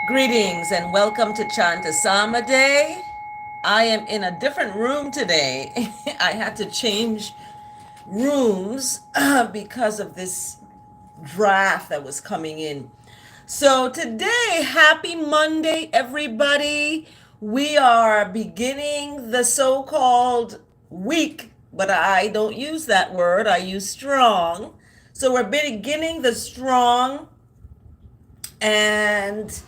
Greetings and welcome to Chant a Day. I am in a different room today. I had to change rooms because of this draft that was coming in. So today, happy Monday, everybody. We are beginning the so-called week, but I don't use that word. I use strong. So we're beginning the strong, and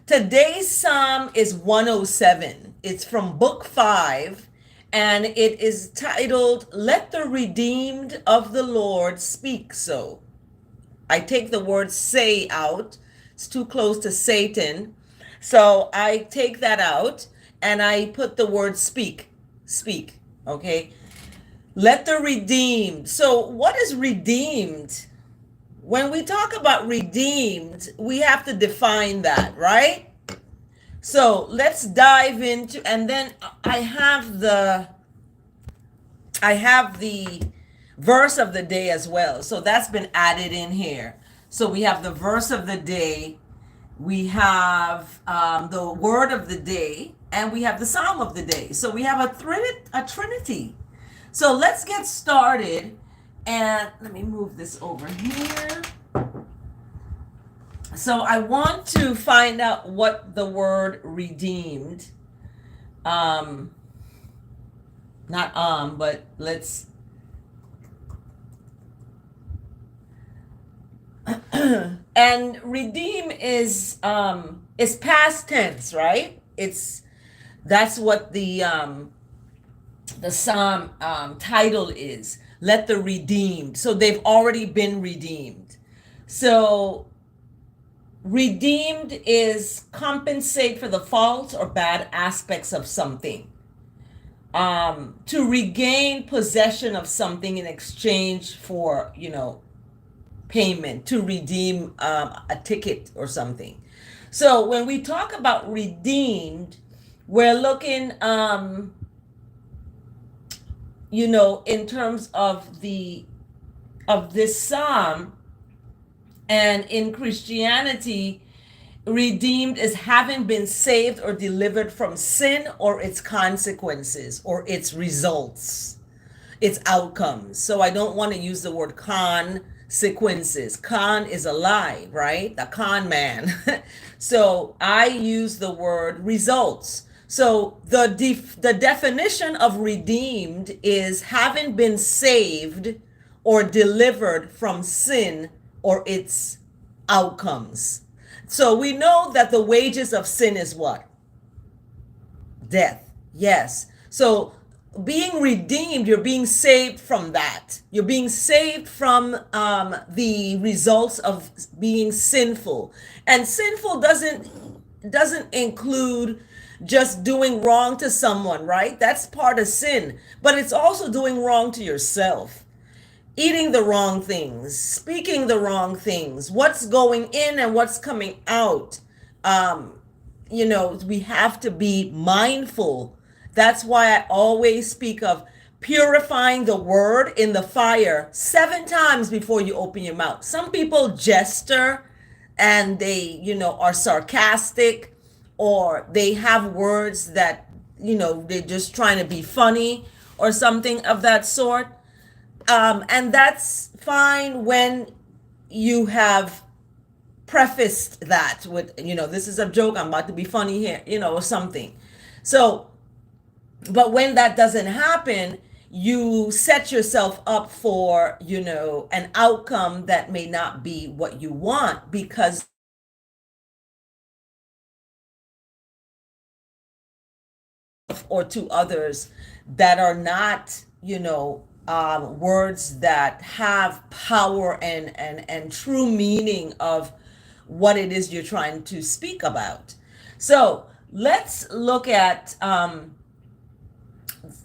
today's psalm is 107. It's from book 5, and it is titled, Let the Redeemed of the Lord Speak So. I take the word say out. It's too close to Satan. So I take that out and I put the word speak. Speak. Okay. Let the redeemed. So what is redeemed? When we talk about redeemed, we have to define that, right? So let's dive into, and then I have the verse of the day as well. So that's been added in here. So we have the verse of the day, we have the word of the day, and we have the psalm of the day. So we have a trinity. So let's get started. And let me move this over here. So I want to find out what the word redeemed, not but let's and redeem is past tense, right? That's what the psalm title is. Let the redeemed. So they've already been redeemed. So redeemed is compensate for the faults or bad aspects of something. To regain possession of something in exchange for, payment, to redeem a ticket or something. So when we talk about redeemed, we're looking, in terms of this psalm, and in Christianity, redeemed is having been saved or delivered from sin or its consequences or its results, its outcomes. So I don't want to use the word consequences. Con is a lie, right? The con man. So I use the word results. So the definition of redeemed is having been saved or delivered from sin or its outcomes. So we know that the wages of sin is what? Death. Yes. So being redeemed, you're being saved from that. You're being saved from the results of being sinful. And sinful doesn't include just doing wrong to someone, right? That's part of sin. But it's also doing wrong to yourself, eating the wrong things, speaking the wrong things, what's going in and what's coming out. We have to be mindful. That's why I always speak of purifying the word in the fire 7 times before you open your mouth. Some people gesture and they, are sarcastic, or they have words that, they're just trying to be funny or something of that sort. And that's fine when you have prefaced that with, this is a joke, I'm about to be funny here, or something. So, but when that doesn't happen, you set yourself up for, an outcome that may not be what you want, because or to others that are not, words that have power and true meaning of what it is you're trying to speak about. So let's look at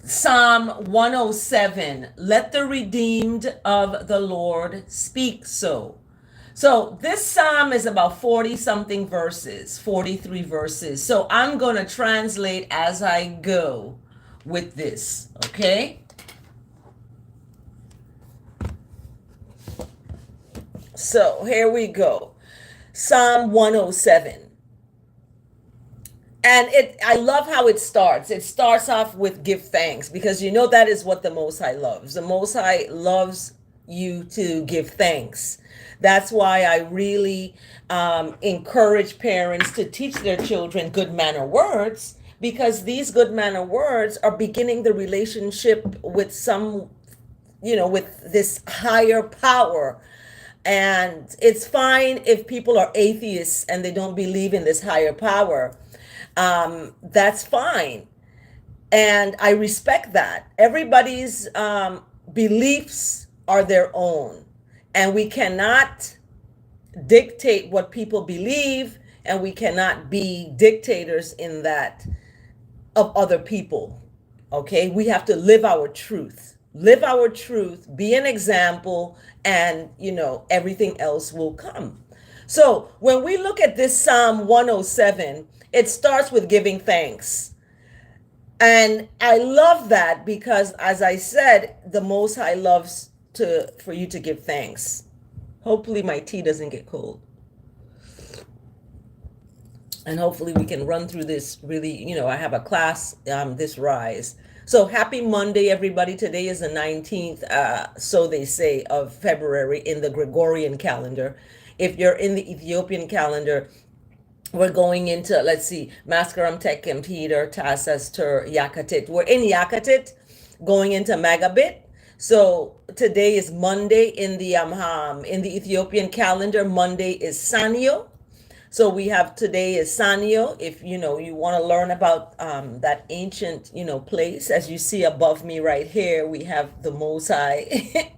Psalm 107. Let the redeemed of the Lord speak so. So this psalm is about 40 something verses, 43 verses. So I'm going to translate as I go with this, okay? So here we go. Psalm 107. And I love how it starts. It starts off with give thanks, because you know that is what the Most High loves. The Most High loves you to give thanks. That's why I really encourage parents to teach their children good manner words, because these good manner words are beginning the relationship with with this higher power. And it's fine if people are atheists and they don't believe in this higher power. That's fine. And I respect that. Everybody's beliefs are their own. And we cannot dictate what people believe, and we cannot be dictators in that of other people. Okay? We have to live our truth. Live our truth, be an example, and everything else will come. So when we look at this Psalm 107, it starts with giving thanks. And I love that because, as I said, the Most High loves for you to give thanks. Hopefully my tea doesn't get cold. And hopefully we can run through this really, I have a class this rise. So happy Monday, everybody. Today is the 19th, so they say, of February in the Gregorian calendar. If you're in the Ethiopian calendar, we're going into, let's see, Maskaram Tek and Peter, Tasas, Tur, Yakatit. We're in Yakatit, going into Magabit. So today is Monday in the Ethiopian calendar. Monday is Sanyo. So we have today is Sanyo. If you want to learn about that ancient place, as you see above me right here, we have the Most High,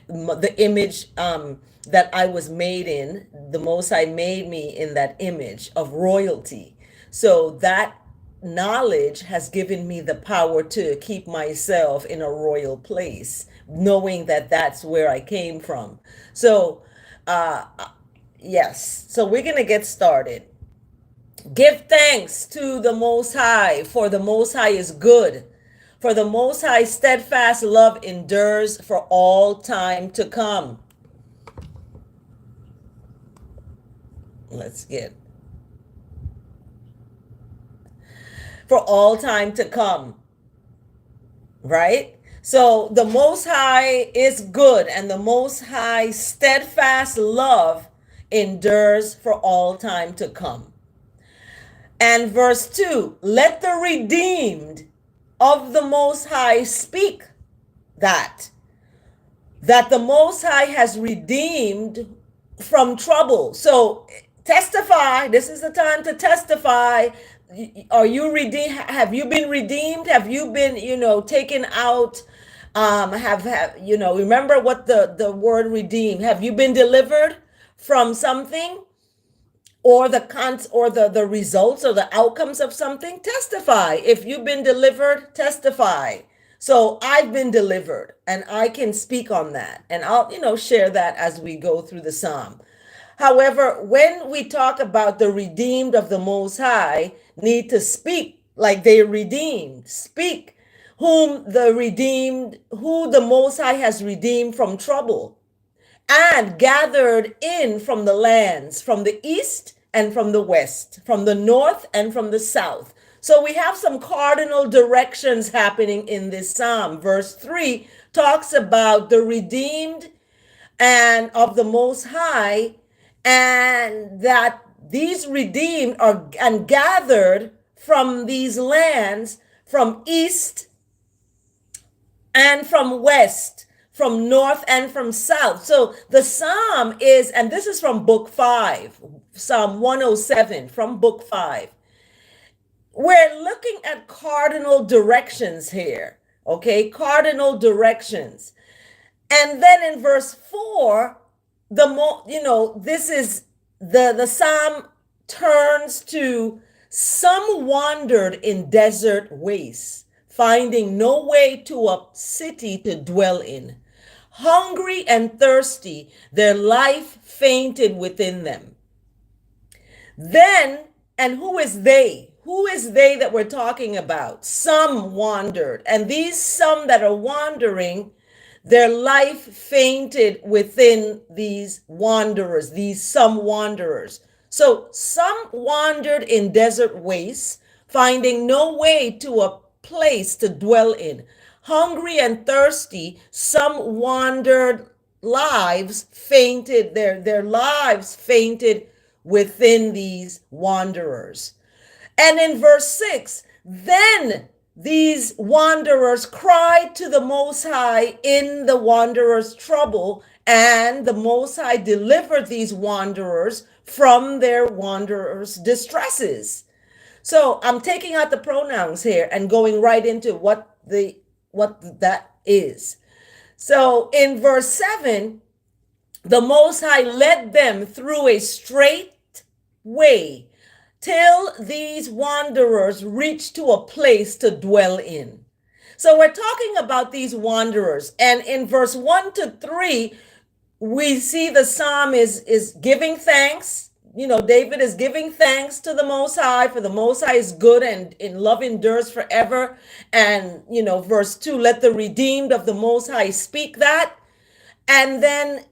the image that I was made in. The Most High made me in that image of royalty. So that knowledge has given me the power to keep myself in a royal place, knowing that that's where I came from. So yes, so we're going to get started. Give thanks to the Most High, for the Most High is good. For the Most High steadfast love endures for all time to come. Let's get. For all time to come. Right? So the Most High is good, and the Most High steadfast love endures for all time to come. And verse 2, let the redeemed of the Most High speak that the Most High has redeemed from trouble. So testify. This is the time to testify. Are you redeemed? Have you been redeemed? Have you been, taken out? Remember what the word redeem. Have you been delivered from something, or the results or the outcomes of something? Testify. If you've been delivered, testify. So I've been delivered, and I can speak on that, and I'll share that as we go through the psalm. However, when we talk about the redeemed of the Most High, need to speak like they redeemed. Speak who the Most High has redeemed from trouble, and gathered in from the lands, from the east and from the west, from the north and from the south. So we have some cardinal directions happening in this psalm. Verse 3 talks about the redeemed and of the Most High, and that these redeemed are and gathered from these lands, from east and from west, from north and from south. So the psalm is, and this is from book 5, Psalm 107, from book 5. We're looking at cardinal directions here, okay? Cardinal directions. And then in verse 4, this is the psalm turns to, some wandered in desert wastes, finding no way to a city to dwell in. Hungry and thirsty, their life fainted within them. Then, and who is they? Who is they that we're talking about? Some wandered, and these some that are wandering, their life fainted within these wanderers, these some wanderers. So some wandered in desert wastes, finding no way to a place to dwell in. Hungry and thirsty, some wandered lives fainted, their lives fainted within these wanderers. And in verse 6, then these wanderers cried to the Most High in the wanderers' trouble, and the Most High delivered these wanderers from their wanderers' distresses. So I'm taking out the pronouns here and going right into what that is. So in verse 7, the Most High led them through a straight way till these wanderers reached to a place to dwell in. So we're talking about these wanderers. And in verse 1 to 3, we see the psalm is giving thanks. David is giving thanks to the Most High, for the Most High is good and in love endures forever. And, verse 2, let the redeemed of the Most High speak that. And then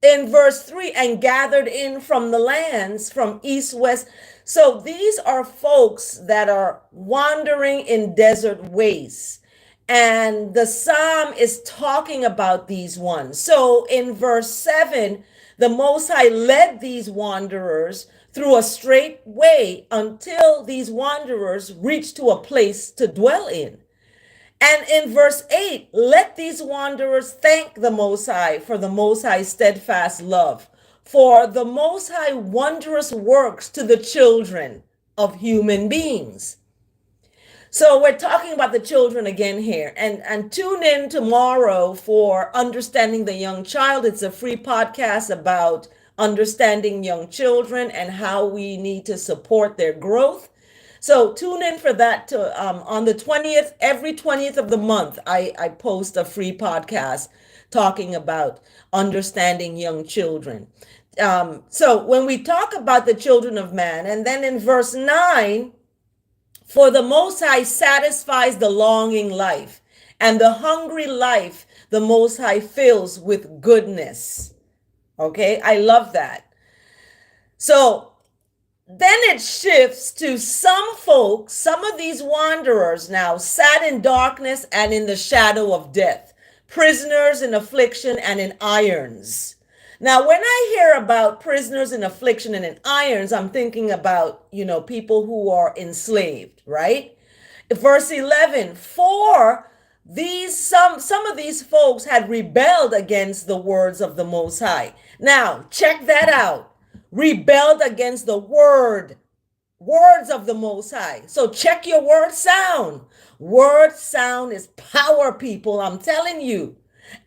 in verse 3, and gathered in from the lands, from east, west. So these are folks that are wandering in desert wastes. And the psalm is talking about these ones. So in verse 7, the Most High led these wanderers through a straight way until these wanderers reached to a place to dwell in. And in verse 8, let these wanderers thank the Most High for the Most High's steadfast love, for the Most High wondrous works to the children of human beings. So we're talking about the children again here. And tune in tomorrow for Understanding the Young Child. It's a free podcast about understanding young children and how we need to support their growth. So tune in for that on the 20th, every 20th of the month, I post a free podcast talking about understanding young children. So when we talk about the children of man, and then in verse 9, for the Most High satisfies the longing life, and the hungry life the Most High fills with goodness. Okay, I love that. So then it shifts to some folks, some of these wanderers now sat in darkness and in the shadow of death, prisoners in affliction and in irons. Now, when I hear about prisoners in affliction and in irons, I'm thinking about, people who are enslaved, right? Verse 11, for some of these folks had rebelled against the words of the Most High. Now, check that out. Rebelled against the words of the Most High. So check your word sound. Word sound is power, people. I'm telling you.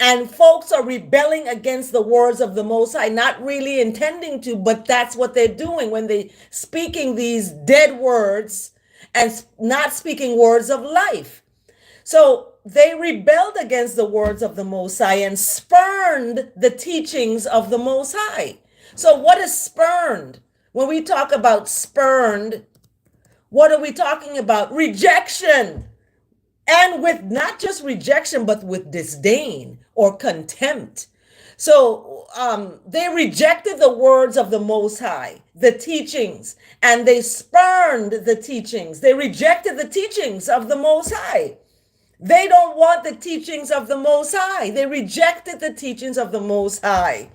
And folks are rebelling against the words of the Most High, not really intending to, but that's what they're doing when they're speaking these dead words and not speaking words of life. So they rebelled against the words of the Most High and spurned the teachings of the Most High. So what is spurned? When we talk about spurned, what are we talking about? Rejection. And with not just rejection, but with disdain or contempt. So they rejected the words of the Most High, the teachings, and they spurned the teachings. They rejected the teachings of the Most High. They don't want the teachings of the Most High. They rejected the teachings of the Most High.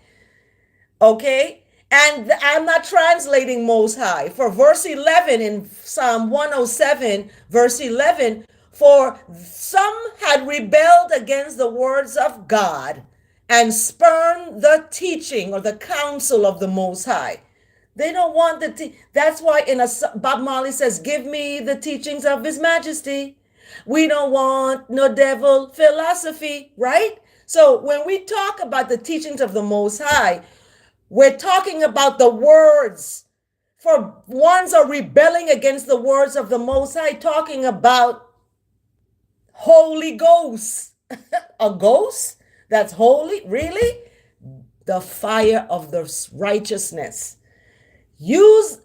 Okay? And I'm not translating Most High. For verse 11 in Psalm 107, verse 11, for some had rebelled against the words of God and spurned the teaching or the counsel of the Most High. They don't want that's why Bob Marley says, give me the teachings of His Majesty. We don't want no devil philosophy, right? So when we talk about the teachings of the Most High, we're talking about the words. For ones are rebelling against the words of the Most High, talking about Holy Ghost. A ghost that's holy? Really? The fire of the righteousness. Let's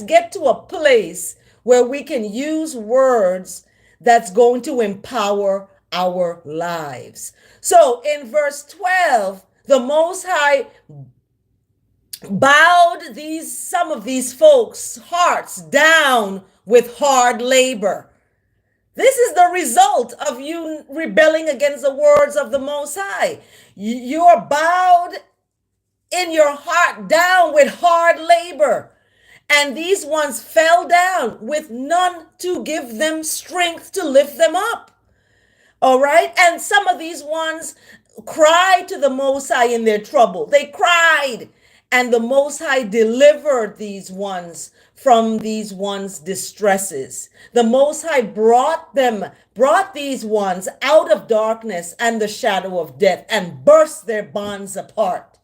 get to a place where we can use words that's going to empower our lives. So in verse 12, the Most High bowed some of these folks' hearts down with hard labor. This is the result of you rebelling against the words of the Most High. You are bowed in your heart down with hard labor. And these ones fell down with none to give them strength to lift them up. All right. And some of these ones cried to the Most High in their trouble. They cried, and the Most High delivered these ones from these ones' distresses. The Most High brought these ones out of darkness and the shadow of death and burst their bonds apart.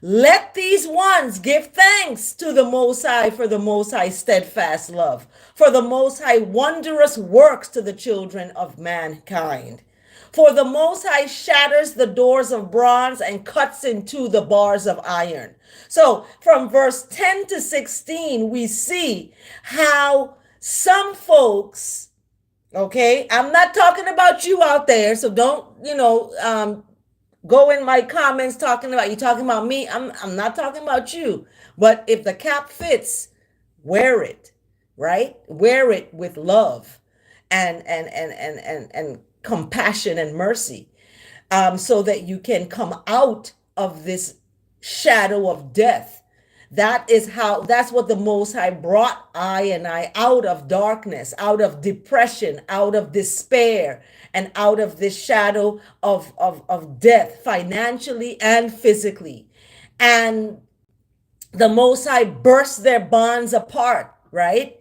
Let these ones give thanks to the Most High for the Most High steadfast love, for the Most High wondrous works to the children of mankind. For the Most High shatters the doors of bronze and cuts into the bars of iron. So from verse 10 to 16, we see how some folks, okay, I'm not talking about you out there, so don't, go in my comments talking about me. I'm not talking about you. But if the cap fits, wear it, right? Wear it with love and compassion and mercy, so that you can come out of this shadow of death. That's what the Most High brought I out of darkness, out of depression, out of despair, and out of this shadow of death, financially and physically. And the Most High burst their bonds apart, right?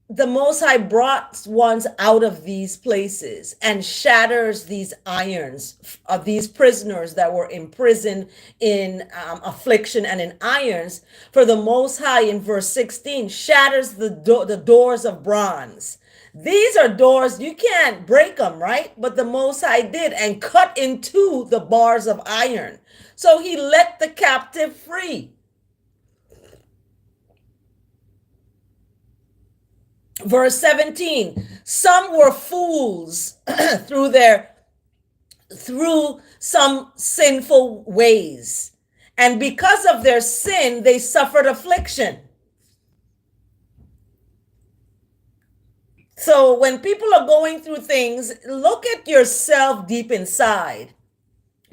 The Most High brought ones out of these places and shatters these irons of these prisoners that were imprisoned in affliction and in irons. For the Most High, in verse 16, shatters the doors of bronze. These are doors, you can't break them, right? But the Most High did, and cut into the bars of iron. So he let the captive free. Verse 17, some were fools through some sinful ways. And because of their sin, they suffered affliction. So when people are going through things, look at yourself deep inside,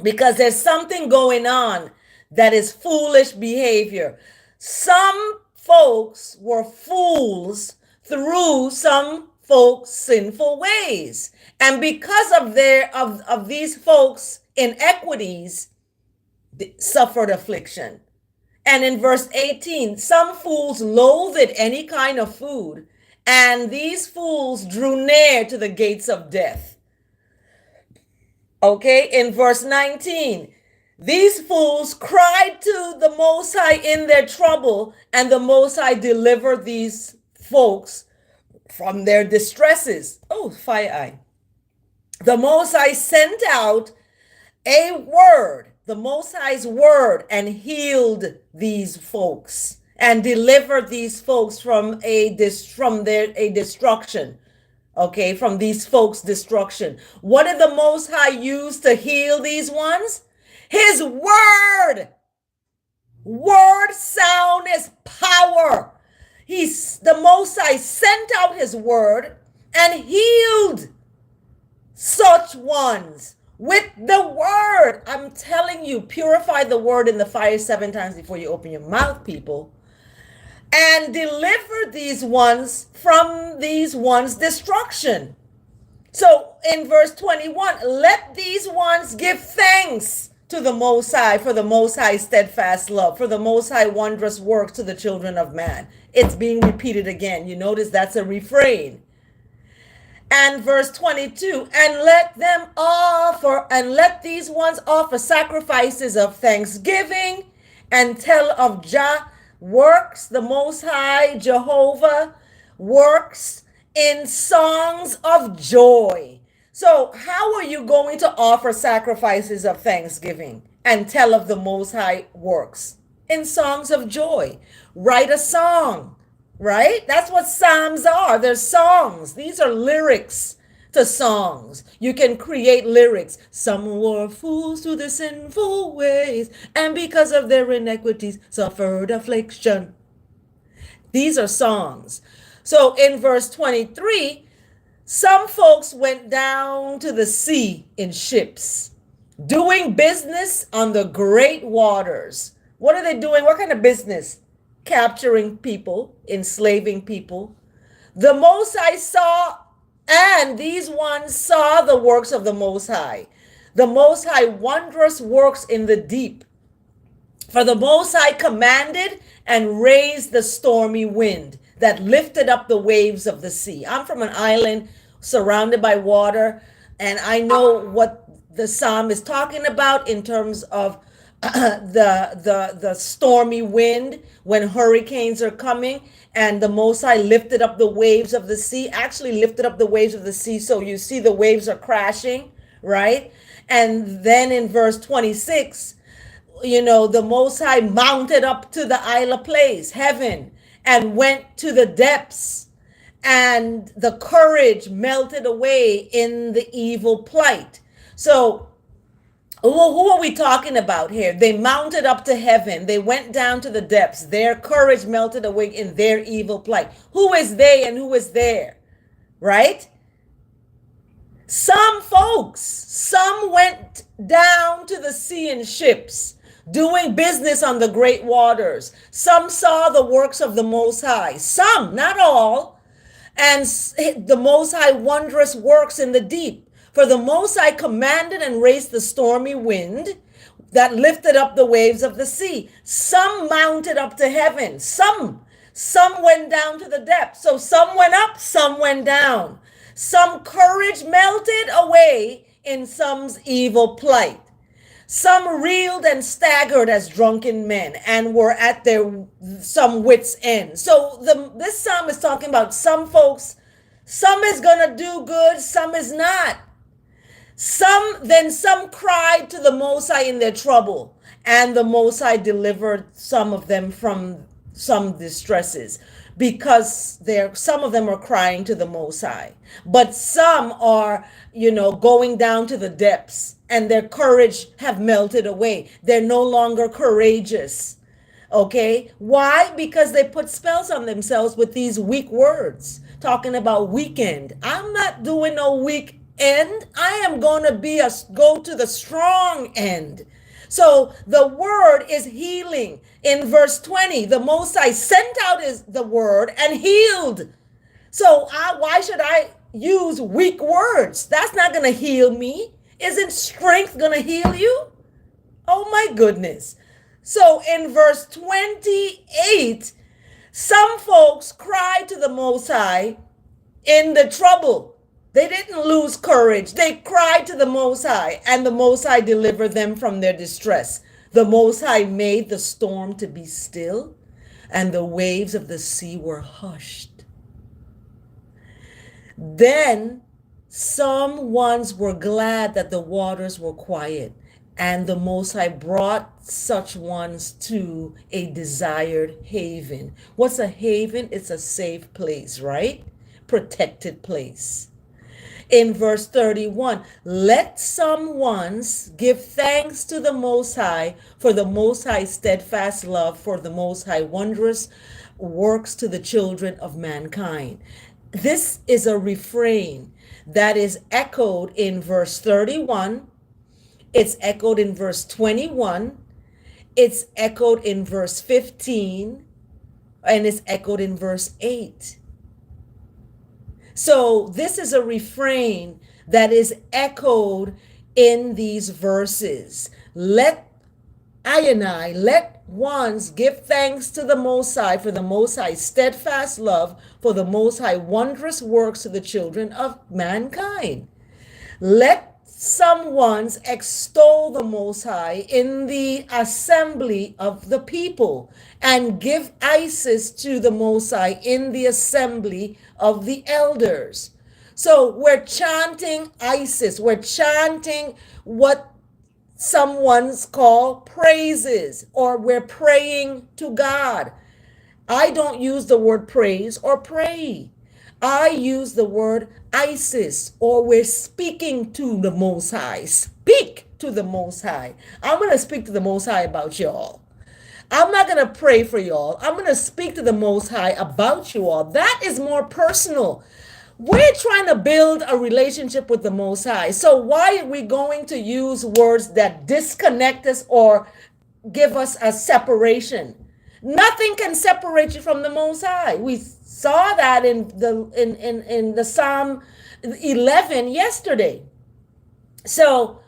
because there's something going on that is foolish behavior. Some folks were fools through some folks' sinful ways. And because of these folks' inequities, they suffered affliction. And in verse 18, some fools loathed any kind of food, and these fools drew near to the gates of death. Okay, in verse 19, these fools cried to the Most High in their trouble, and the Most High delivered these folks from their distresses. Oh, fire eye. The Most High sent out a word, the Most High's word, and healed these folks and delivered these folks from a destruction. Okay, from these folks' destruction. What did the Most High use to heal these ones? His word. Word sound is power. The Most High sent out his word and healed such ones with the word. I'm telling you, purify the word in the fire 7 times before you open your mouth, people. And deliver these ones from these ones' destruction. So in verse 21, let these ones give thanks to the Most High for the Most High steadfast love, for the Most High wondrous works to the children of man. It's being repeated again. You notice that's a refrain. And verse 22, and let these ones offer sacrifices of thanksgiving and tell of Jah works, the Most High Jehovah works in songs of joy. So how are you going to offer sacrifices of thanksgiving and tell of the Most High works? In songs of joy. Write a song, right? That's what psalms are. They're songs. These are lyrics to songs. You can create lyrics. Some were fools to the sinful ways, and because of their iniquities suffered affliction. These are songs. So in verse 23, some folks went down to the sea in ships, doing business on the great waters. What are they doing? What kind of business? Capturing people, enslaving people. The Most High saw, and these ones saw the works of the Most High. The Most High wondrous works in the deep. For the Most High commanded and raised the stormy wind that lifted up the waves of the sea. I'm from an island surrounded by water, and I know what the psalm is talking about in terms of the stormy wind when hurricanes are coming, and the Most High lifted up the waves of the sea. Actually lifted up the waves of the sea, so you see the waves are crashing, right? And then in verse 26, the Most High mounted up to the Isle of Place, heaven, and went to the depths, and the courage melted away in the evil plight. So who are we talking about here? They mounted up to heaven. They went down to the depths. Their courage melted away in their evil plight. Who is they and who is there? Right? Some folks, some went down to the sea in ships, doing business on the great waters. Some saw the works of the Most High. Some, not all. And the Most High wondrous works in the deep. For the Most High commanded and raised the stormy wind that lifted up the waves of the sea. Some mounted up to heaven. Some went down to the depths. So some went up, some went down. Some courage melted away in some's evil plight. Some reeled and staggered as drunken men and were at some wits' end. So this psalm is talking about some folks, some is going to do good, some is not. Some cried to the Most High in their trouble, and the Most High delivered some of them from some distresses, because some of them are crying to the Most High, but some are, going down to the depths, and their courage have melted away. They're no longer courageous. Okay? Why? Because they put spells on themselves with these weak words, talking about weekend. I'm not doing no weekend. I am going to go to the strong end. So the word is healing. In verse 20, the Most High sent out the word and healed. So why should I use weak words? That's not going to heal me. Isn't strength going to heal you? Oh my goodness. So in verse 28, some folks cried to the Most High in the trouble. They didn't lose courage. They cried to the Most High, and the Most High delivered them from their distress. The Most High made the storm to be still, and the waves of the sea were hushed. Then some ones were glad that the waters were quiet, and the Most High brought such ones to a desired haven. What's a haven? It's a safe place, right? Protected place. In verse 31, let some ones give thanks to the Most High for the Most High steadfast love, for the Most High wondrous works to the children of mankind. This is a refrain that is echoed in verse 31. It's echoed in verse 21. It's echoed in verse 15. And it's echoed in verse 8. So this is a refrain that is echoed in these verses. Let ones give thanks to the Most High for the Most High steadfast love, for the Most High wondrous works to the children of mankind. Let some ones extol the Most High in the assembly of the people, and give Isis to the Most High in the assembly of the elders. So we're chanting Isis. We're chanting what some ones call praises, or we're praying to God. I don't use the word praise or pray. I use the word ISIS, or we're speaking to the Most High. Speak to the Most High. I'm going to speak to the Most High about y'all. I'm not going to pray for y'all. I'm going to speak to the Most High about you all. That is more personal. We're trying to build a relationship with the Most High. So why are we going to use words that disconnect us or give us a separation? Nothing can separate you from the Most High. We saw that in the Psalm 11 yesterday. So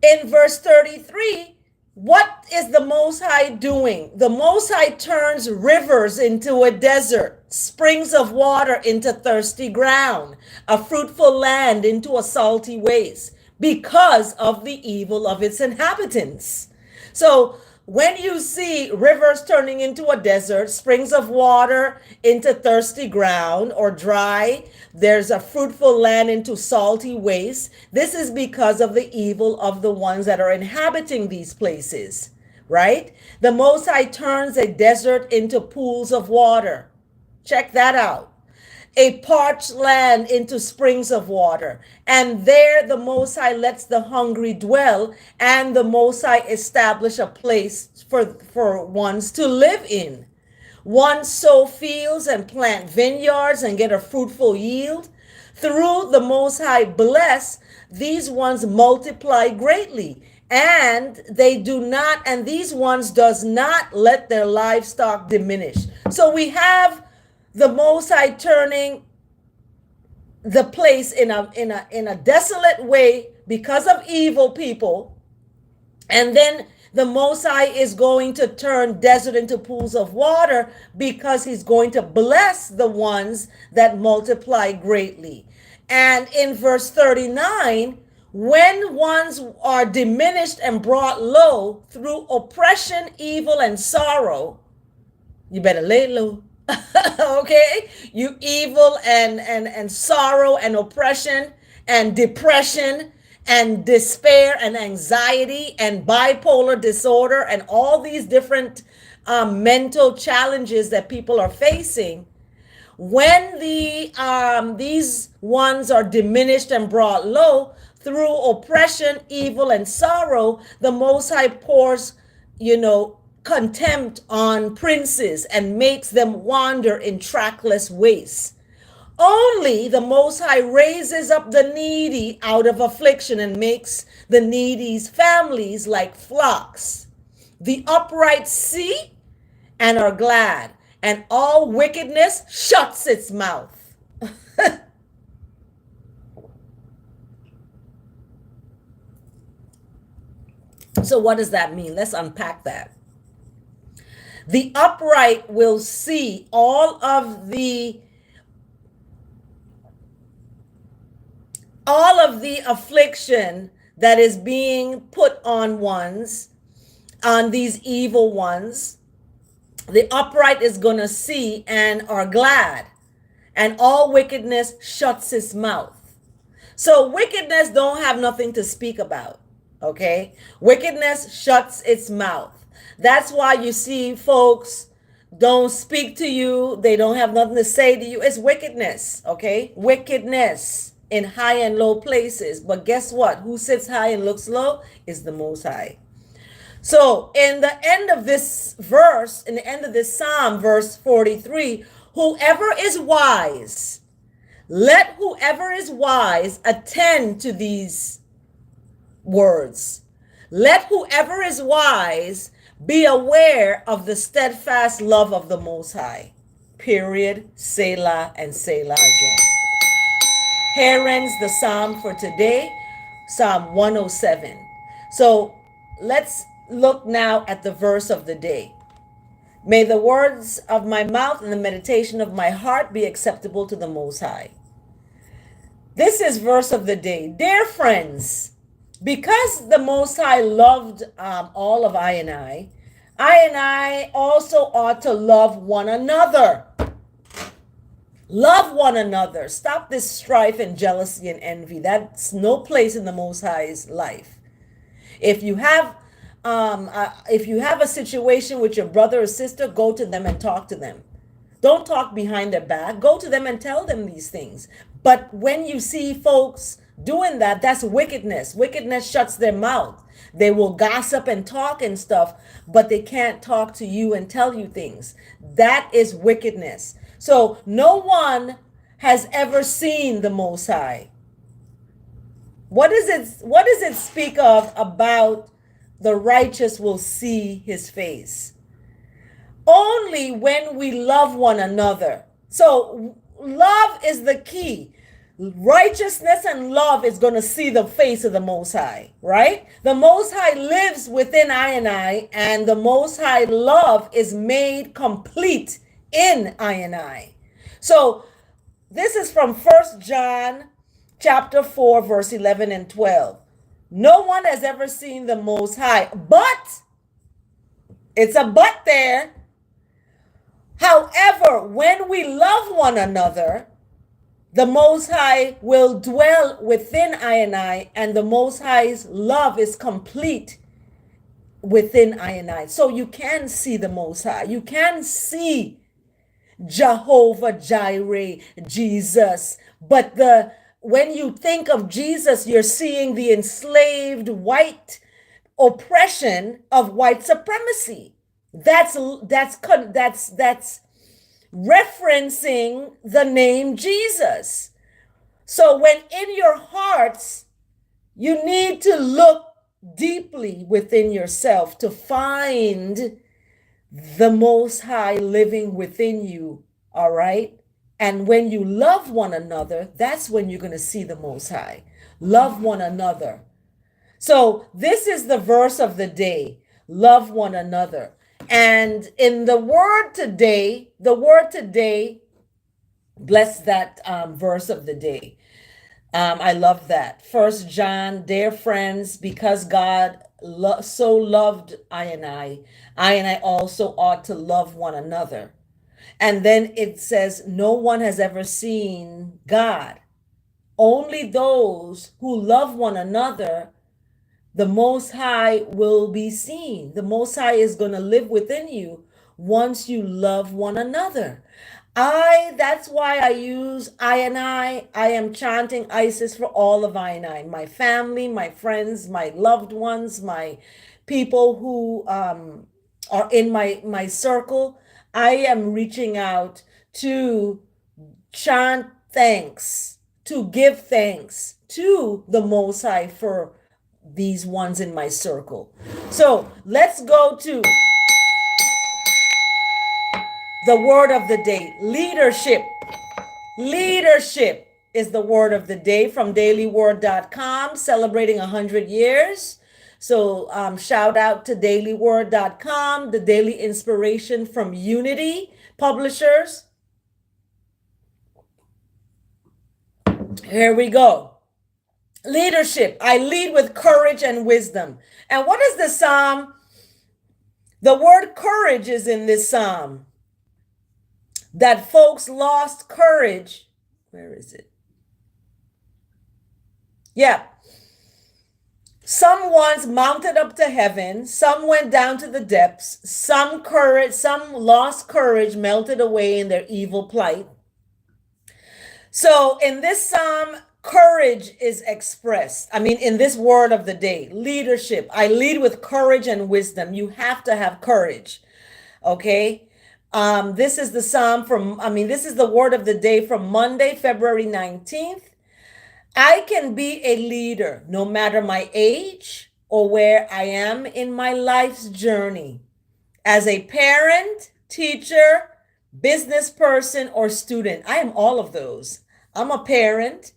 in verse 33, what is the Most High doing? The Most High turns rivers into a desert, springs of water into thirsty ground, a fruitful land into a salty waste, because of the evil of its inhabitants. So when you see rivers turning into a desert, springs of water into thirsty ground or dry, there's a fruitful land into salty waste. This is because of the evil of the ones that are inhabiting these places, right? The Most High turns a desert into pools of water. Check that out. A parched land into springs of water. And there the Most High lets the hungry dwell, and the Most High establish a place for ones to live in. One sow fields and plant vineyards and get a fruitful yield. Through the Most High bless, these ones multiply greatly. And these ones does not let their livestock diminish. So we have the Most High turning the place in a desolate way because of evil people, and then the Most High is going to turn desert into pools of water because he's going to bless the ones that multiply greatly. And in verse 39, when ones are diminished and brought low through oppression, evil, and sorrow, you better lay low. Okay, you evil and sorrow and oppression and depression and despair and anxiety and bipolar disorder and all these different mental challenges that people are facing. When these ones are diminished and brought low through oppression, evil, and sorrow, the Most High pours, contempt on princes and makes them wander in trackless wastes. Only the Most High raises up the needy out of affliction and makes the needy's families like flocks. The upright see and are glad, and all wickedness shuts its mouth. So what does that mean? Let's unpack that. The upright will see all of the affliction that is being put on these evil ones. The upright is going to see and are glad, and all wickedness shuts his mouth. So wickedness don't have nothing to speak about, okay? Wickedness shuts its mouth. That's why you see folks don't speak to you. They don't have nothing to say to you. It's wickedness, okay? Wickedness in high and low places. But guess what? Who sits high and looks low is the Most High. So in the end of this Psalm, verse 43, whoever is wise, let whoever is wise attend to these words. Let whoever is wise be aware of the steadfast love of the Most High. Period. Selah and Selah again. Here ends the Psalm for today, Psalm 107. So let's look now at the verse of the day. May the words of my mouth and the meditation of my heart be acceptable to the Most High. This is verse of the day. Dear friends, because the Most High loved all of I and I also ought to love one another. Love one another. Stop this strife and jealousy and envy. That's no place in the Most High's life. If you have a situation with your brother or sister, go to them and talk to them. Don't talk behind their back. Go to them and tell them these things. But when you see folks doing that, that's wickedness. Wickedness shuts their mouth. They will gossip and talk and stuff, but they can't talk to you and tell you things. That is wickedness. So no one has ever seen the Most High. What does it speak of about the righteous will see his face? Only when we love one another. So love is the key. Righteousness and love is going to see the face of the Most High, right? The Most High lives within I, and the Most High love is made complete in I. So this is from 1 John chapter 4, verse 11 and 12. No one has ever seen the Most High, but, it's a but there. However, when we love one another, the Most High will dwell within I, and the Most High's love is complete within I. So you can see the Most High. You can see Jehovah Jireh, Jesus. But when you think of Jesus, you're seeing the enslaved white oppression of white supremacy. That's referencing the name Jesus. So when in your hearts, you need to look deeply within yourself to find the Most High living within you, all right? And when you love one another, that's when you're going to see the Most High. Love one another. So this is the verse of the day. Love one another. And in the word today, bless that verse of the day. I love that. 1 John, dear friends, because God so loved I also ought to love one another. And then it says, no one has ever seen God. Only those who love one another, the Most High will be seen. The Most High is going to live within you once you love one another. That's why I use I am chanting Isis for all of I. My family, my friends, my loved ones, my people who are in my circle. I am reaching out to chant thanks, to give thanks to the Most High for these ones in my circle. So let's go to the word of the day. Leadership. Leadership is the word of the day from dailyword.com, celebrating 100 years. So shout out to dailyword.com, the daily inspiration from Unity Publishers. Here we go. Leadership. I lead with courage and wisdom. And what is the psalm? The word courage is in this psalm. That folks lost courage. Where is it? Yeah. Some ones mounted up to heaven, some went down to the depths, some lost courage, melted away in their evil plight. So in this psalm, courage is expressed. In this word of the day, leadership. I lead with courage and wisdom. You have to have courage. Okay. This is the psalm this is the word of the day from Monday, February 19th. I can be a leader no matter my age or where I am in my life's journey. As a parent, teacher, business person, or student. I am all of those. I'm a parent.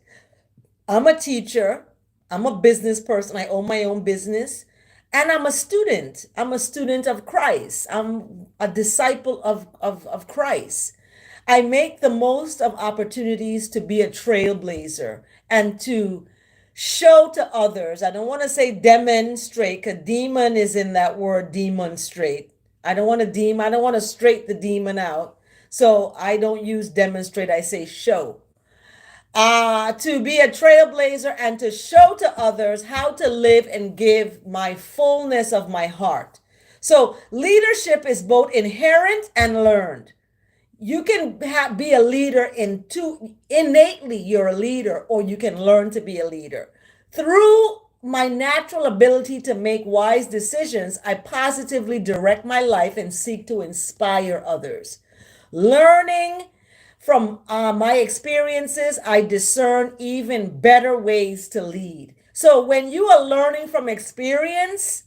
I'm a teacher. I'm a business person. I own my own business. And I'm a student. I'm a student of Christ. I'm a disciple of Christ. I make the most of opportunities to be a trailblazer and to show to others. I don't want to say demonstrate, because demon is in that word, demonstrate. I don't want to straight the demon out. So I don't use demonstrate, I say show. To be a trailblazer and to show to others how to live and give my fullness of my heart. So leadership is both inherent and learned. You can be a leader in two, innately you're a leader, or you can learn to be a leader. Through my natural ability to make wise decisions, I positively direct my life and seek to inspire others. Learning from my experiences, I discern even better ways to lead. So when you are learning from experience,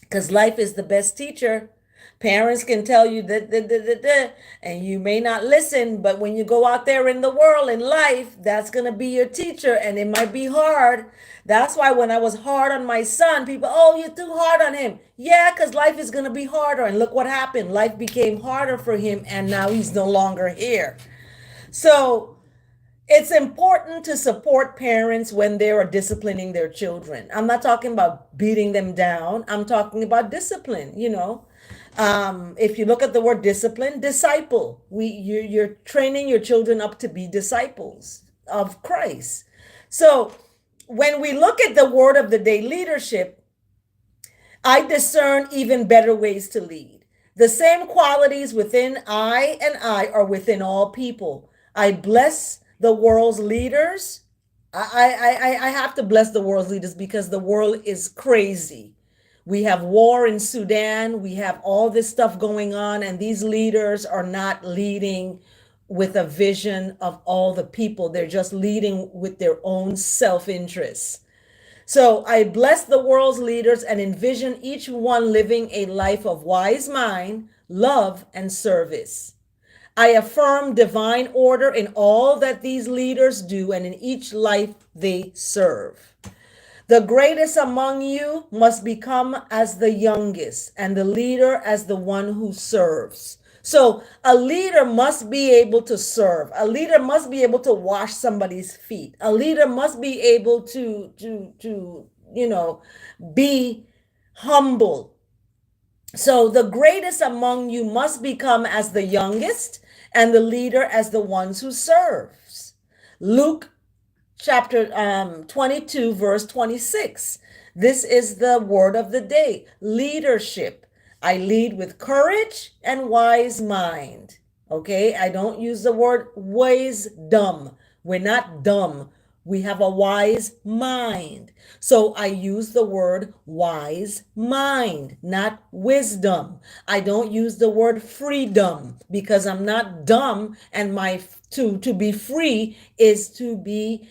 because life is the best teacher. Parents can tell you that, and you may not listen, but when you go out there in the world, in life, that's going to be your teacher, and it might be hard. That's why when I was hard on my son, people, oh, you're too hard on him. Yeah, because life is going to be harder. And look what happened. Life became harder for him, and now he's no longer here. So it's important to support parents when they are disciplining their children. I'm not talking about beating them down. I'm talking about discipline, if you look at the word discipline, disciple. You're training your children up to be disciples of Christ. So when we look at the word of the day, leadership, I discern even better ways to lead. The same qualities within I are within all people. I bless the world's leaders. I have to bless the world's leaders because the world is crazy. We have war in Sudan. We have all this stuff going on, and these leaders are not leading with a vision of all the people. They're just leading with their own self interests. So I bless the world's leaders and envision each one living a life of wise mind, love, and service. I affirm divine order in all that these leaders do and in each life they serve. The greatest among you must become as the youngest, and the leader as the one who serves. So a leader must be able to serve. A leader must be able to wash somebody's feet. A leader must be able to be humble. So the greatest among you must become as the youngest, and the leader as the ones who serves. Luke chapter 22, verse 26. This is the word of the day. Leadership. I lead with courage and wise mind. Okay, I don't use the word wisdom. We're not dumb. We have a wise mind. So I use the word wise mind, not wisdom. I don't use the word freedom because I'm not dumb, and my to be free is to be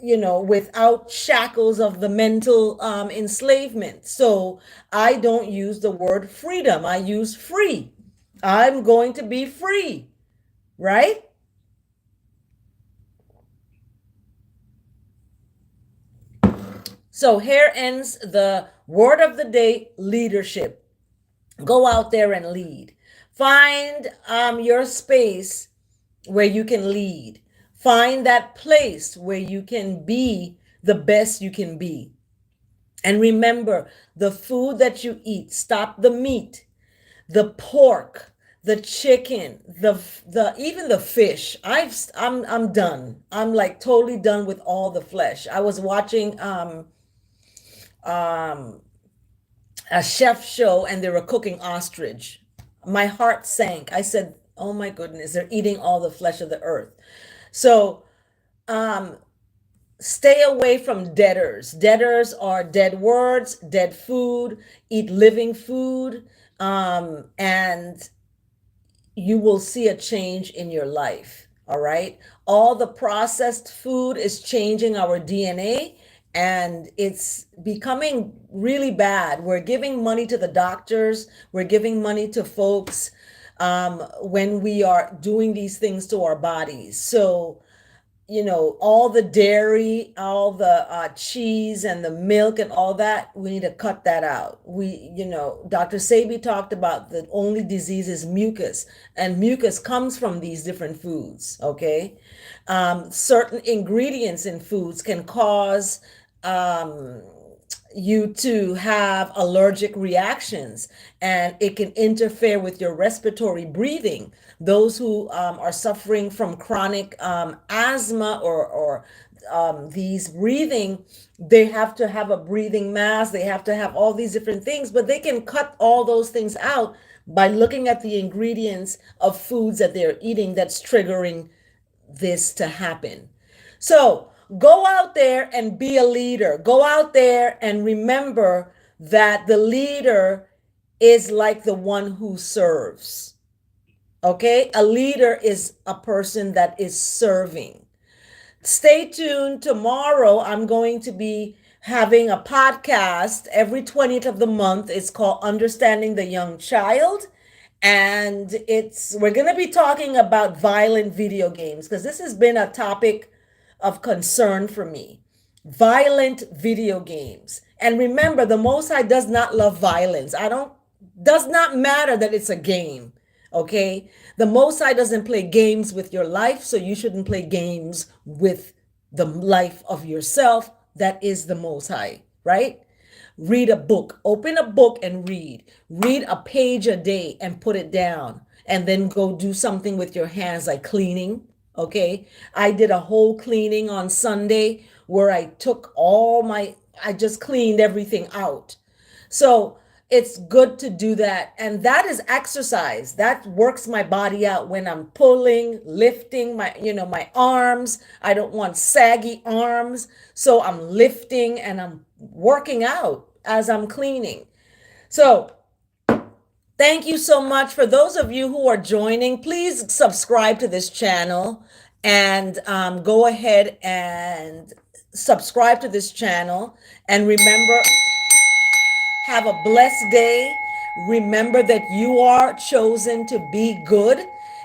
without shackles of the mental enslavement. So I don't use the word freedom. I use free. I'm going to be free, right? So here ends the word of the day, leadership. Go out there and lead. Find your space where you can lead. Find that place where you can be the best you can be. And remember, the food that you eat, stop the meat, the pork, the chicken, the even the fish. I'm done. I'm like totally done with all the flesh. I was watching um a chef show, and they were cooking ostrich. My heart sank. I said, "Oh my goodness, they're eating all the flesh of the earth." So, um, stay away from deaders. Deaders are dead words, dead food. Eat living food, and you will see a change in your life. All right. All the processed food is changing our DNA, and it's becoming really bad. We're giving money to the doctors, we're giving money to folks when we are doing these things to our bodies. So, all the dairy, all the cheese and the milk and all that, we need to cut that out. Dr. Sabi talked about the only disease is mucus, and mucus comes from these different foods, okay? Certain ingredients in foods can cause um, you to have allergic reactions, and it can interfere with your respiratory breathing. Those who are suffering from chronic asthma or these breathing, they have to have a breathing mask, they have to have all these different things, but they can cut all those things out by looking at the ingredients of foods that they're eating that's triggering this to happen. So go out there and be a leader. Go out there and remember that the leader is like the one who serves. Okay? A leader is a person that is serving. Stay tuned. Tomorrow, I'm going to be having a podcast every 20th of the month. It's called Understanding the Young Child. And we're going to be talking about violent video games because this has been a topic of concern for me. Violent video games. And remember, the Most High does not love violence. Does not matter that it's a game. Okay? The Most High doesn't play games with your life, so you shouldn't play games with the life of yourself. That is the Most High, right? Read a book. Open a book and read. Read a page a day and put it down. And then go do something with your hands like cleaning. Okay? I did a whole cleaning on Sunday where I just cleaned everything out. So it's good to do that. And that is exercise. That works my body out when I'm pulling, lifting my arms. I don't want saggy arms. So I'm lifting and I'm working out as I'm cleaning. So thank you so much. For those of you who are joining, please subscribe to this channel and go ahead and subscribe to this channel. And remember, have a blessed day. Remember that you are chosen to be good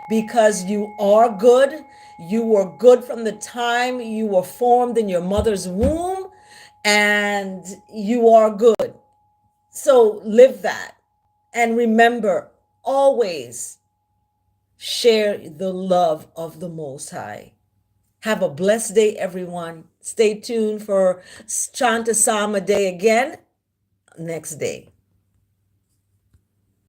because you are good. You were good from the time you were formed in your mother's womb, and you are good. So live that. And remember, always share the love of the Most High. Have a blessed day, everyone. Stay tuned for Chant a Psalm a day again next day.